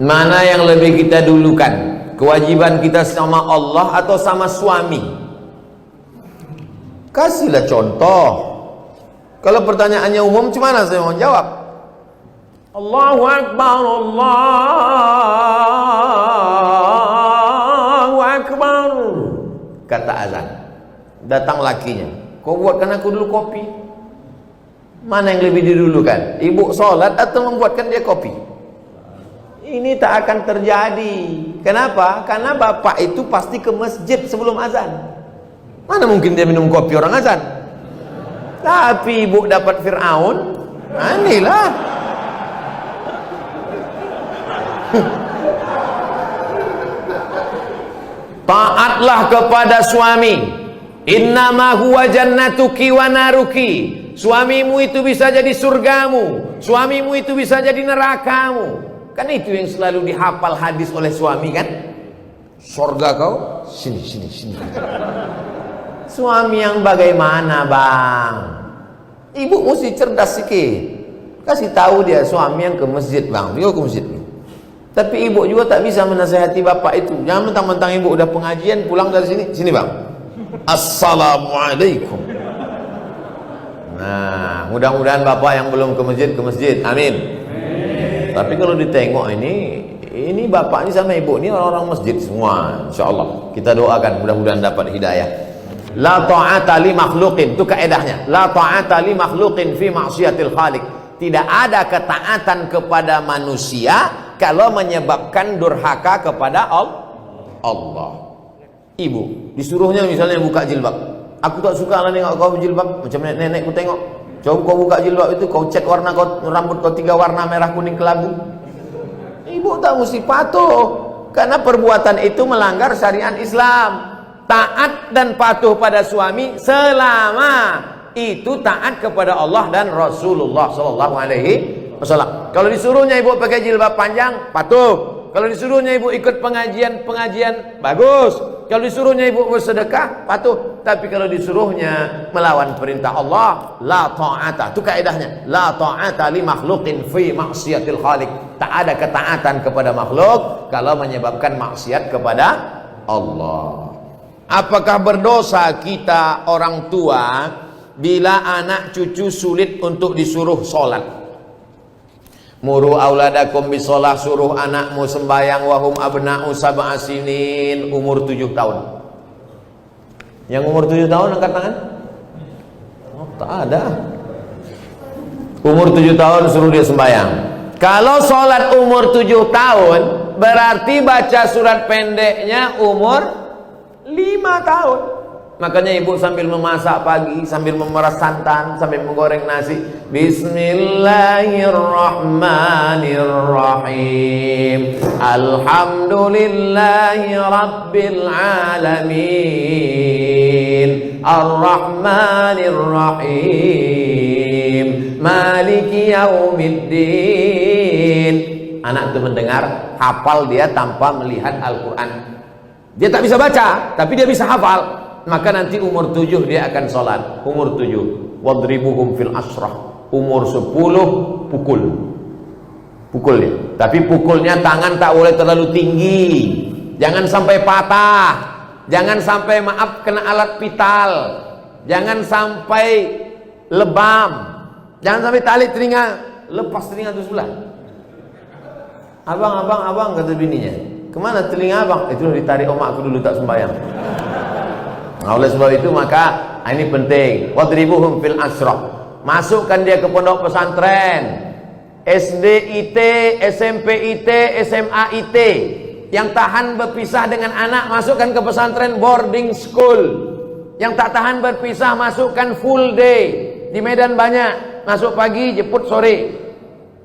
Mana yang lebih kita dulukan? Kewajiban kita sama Allah atau sama suami? Kasihlah contoh. Kalau pertanyaannya umum, gimana saya mau jawab? Allahu Akbar, Allahu Akbar, kata azan. Datang lakinya, kau buatkan aku dulu kopi. Mana yang lebih didulukan? Ibu sholat atau membuatkan dia kopi? Ini tak akan terjadi. Kenapa? Karena bapak itu pasti ke masjid sebelum azan. Mana mungkin dia minum kopi orang azan? Tapi ibu dapat Fir'aun, inilah. Taatlah kepada suami. Innama huwa jannatuki wa naruki. Suamimu itu bisa jadi surgamu, suamimu itu bisa jadi nerakamu. Kan itu yang selalu dihafal hadis oleh suami kan? Surga kau, sini, sini, sini. Suami yang bagaimana bang? Ibu mesti cerdas sikit. Kasih tahu dia suami yang ke masjid bang, dia ke masjid. Tapi ibu juga tak bisa menasihati bapak itu. Jangan mentang-mentang ibu udah pengajian pulang dari sini, sini bang. Assalamualaikum. Nah, mudah-mudahan bapak yang belum ke masjid, amin. Tapi kalau ditengok ini bapak ini sama ibu ini orang-orang masjid semua, insyaallah. Kita doakan mudah-mudahan dapat hidayah. La ta'ata li makhluqin, itu kaedahnya. La ta'ata li makhluqin fi ma'siyatil khaliq. Tidak ada ketaatan kepada manusia kalau menyebabkan durhaka kepada Allah. Ibu disuruhnya misalnya buka jilbab. Aku tak suka lah nengok kau jilbab, macam nenek ku tengok. Coba kau buka jilbab itu, kau cek warna kau, rambut kau 3 warna, merah, kuning, kelabu. Ibu tak mesti patuh, karena perbuatan itu melanggar syariat Islam. Taat dan patuh pada suami selama itu taat kepada Allah dan Rasulullah Sallallahu Alaihi Wasallam. Kalau disuruhnya ibu pakai jilbab panjang, patuh. Kalau disuruhnya ibu ikut pengajian, bagus. Kalau disuruhnya ibu bersedekah, patuh. Tapi kalau disuruhnya melawan perintah Allah, la ta'ata. Itu kaedahnya. La ta'ata li makhluqin fi maksiatil khaliq. Tak ada ketaatan kepada makhluk kalau menyebabkan maksiat kepada Allah. Apakah berdosa kita orang tua bila anak cucu sulit untuk disuruh sholat? Muru auladakum bisolah, suruh anakmu sembahyang wahum abna'u sab'a sinin, umur 7 tahun. Yang umur 7 tahun angkat tangan? Oh, tak ada. Umur 7 tahun suruh dia sembahyang. Kalau sholat umur 7 tahun berarti baca surat pendeknya umur 5 tahun. Makanya ibu sambil memasak pagi, sambil memeras santan, sambil menggoreng nasi, Bismillahirrahmanirrahim, Alhamdulillahi Rabbil Alamin, Ar-Rahmanirrahim, Maliki Yaumiddin. Anak itu mendengar, hafal dia tanpa melihat Al-Quran. Dia tak bisa baca, tapi dia bisa hafal. Maka nanti umur 7 dia akan sholat. Umur 7 wadribuhum fil asrah. Umur 10 pukul dia. Tapi pukulnya tangan tak boleh terlalu tinggi, jangan sampai patah, jangan sampai maaf kena alat vital, jangan sampai lebam, jangan sampai tali telinga, lepas telinga itu sebelah. Abang kata bininya, kemana telinga abang? Itu ditarik omakku dulu tak sembahyang. Nah, oleh sebab itu maka ini penting. Wadribuhum fil asrah. Masukkan dia ke pondok pesantren, SD IT, SMP IT, SMA IT. Yang tahan berpisah dengan anak masukkan ke pesantren boarding school. Yang tak tahan berpisah masukkan full day. Di Medan banyak, masuk pagi jemput sore.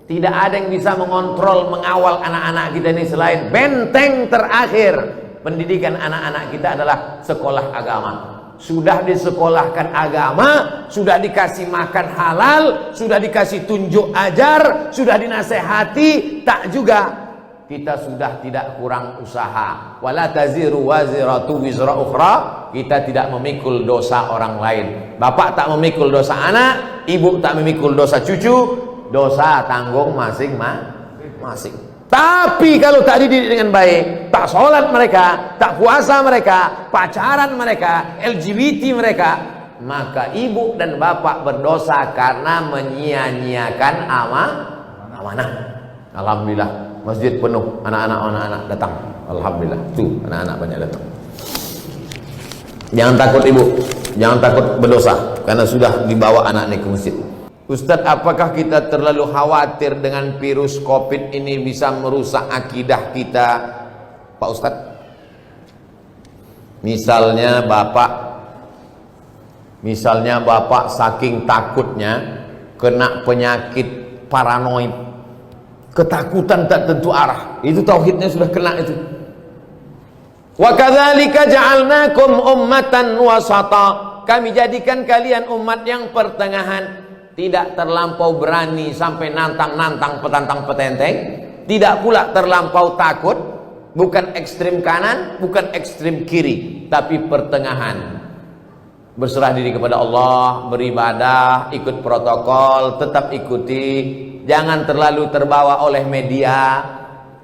Tidak ada yang bisa mengontrol, mengawal anak-anak kita ini selain benteng terakhir pendidikan anak-anak kita adalah sekolah agama. Sudah disekolahkan agama, sudah dikasih makan halal, sudah dikasih tunjuk ajar, sudah dinasehati, tak juga kita sudah tidak kurang usaha. Wala taziru waziratu wizra ukhra. Kita tidak memikul dosa orang lain. Bapak tak memikul dosa anak, ibu tak memikul dosa cucu, dosa tanggung masing-masing. Tapi kalau tak dididik dengan baik, tak sholat mereka, tak puasa mereka, pacaran mereka, LGBT mereka, maka ibu dan bapak berdosa karena menyia-nyiakan amanah. Alhamdulillah, masjid penuh, anak-anak datang. Alhamdulillah, tuh anak-anak banyak datang. Jangan takut ibu, jangan takut berdosa karena sudah dibawa anak ini ke masjid. Ustadz, apakah kita terlalu khawatir dengan virus COVID ini bisa merusak akidah kita, Pak Ustadz? Misalnya bapak saking takutnya kena penyakit paranoid, ketakutan tak tentu arah, itu tauhidnya sudah kena itu. Wa kadzalika ja'alnakum ummatan wasata, kami jadikan kalian umat yang pertengahan, tidak terlampau berani sampai nantang-nantang petantang petenteng, tidak pula terlampau takut, bukan ekstrim kanan, bukan ekstrim kiri, tapi pertengahan. Berserah diri kepada Allah, beribadah, ikut protokol, tetap ikuti, jangan terlalu terbawa oleh media.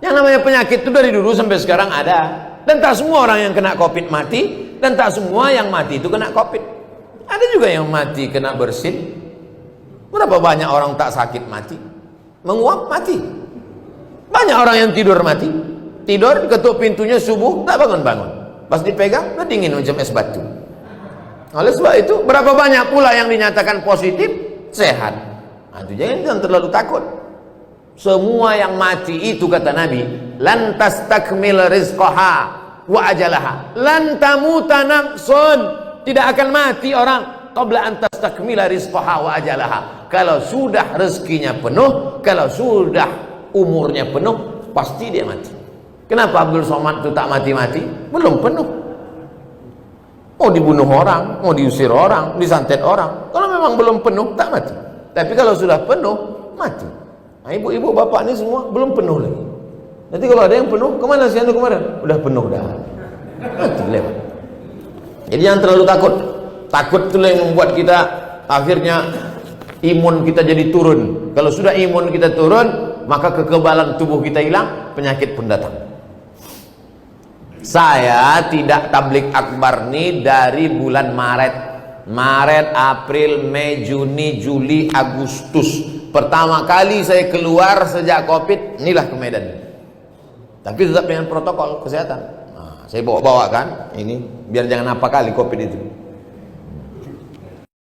Yang namanya penyakit itu dari dulu sampai sekarang ada, dan tak semua orang yang kena COVID mati, dan tak semua yang mati itu kena COVID. Ada juga yang mati kena bersin. Berapa banyak orang tak sakit mati, menguap mati. Banyak orang yang tidur mati, tidur ketuk pintunya subuh tak bangun-bangun, pas dipegang udah dingin macam es batu. Oleh sebab itu berapa banyak pula yang dinyatakan positif sehat. Nah, itu jangan terlalu takut. Semua yang mati itu kata Nabi, lan tastakmil rizqaha wa ajalaha, lan tamuta nafsun, tidak akan mati orang qabla an tastakmila rizqaha wa ajalaha. Kalau sudah rezekinya penuh, kalau sudah umurnya penuh, pasti dia mati. Kenapa Abdul Somad itu tak mati-mati? Belum penuh. Mau dibunuh orang, mau diusir orang, disantet orang. Kalau memang belum penuh, tak mati. Tapi kalau sudah penuh, mati. Nah, ibu-ibu, bapak ini semua belum penuh lagi. Nanti kalau ada yang penuh, kemana si anu kemarin? Udah penuh dah. Mati lewat. Jadi jangan terlalu takut. Takut itu yang membuat kita akhirnya imun kita jadi turun. Kalau sudah imun kita turun, maka kekebalan tubuh kita hilang, penyakit pun datang. Saya tidak tablik akbar nih dari bulan Maret, April, Mei, Juni, Juli, Agustus. Pertama kali saya keluar sejak COVID, inilah ke Medan. Tapi tetap dengan protokol kesehatan. Nah, saya bawa-bawa kan ini biar jangan apa kali COVID itu.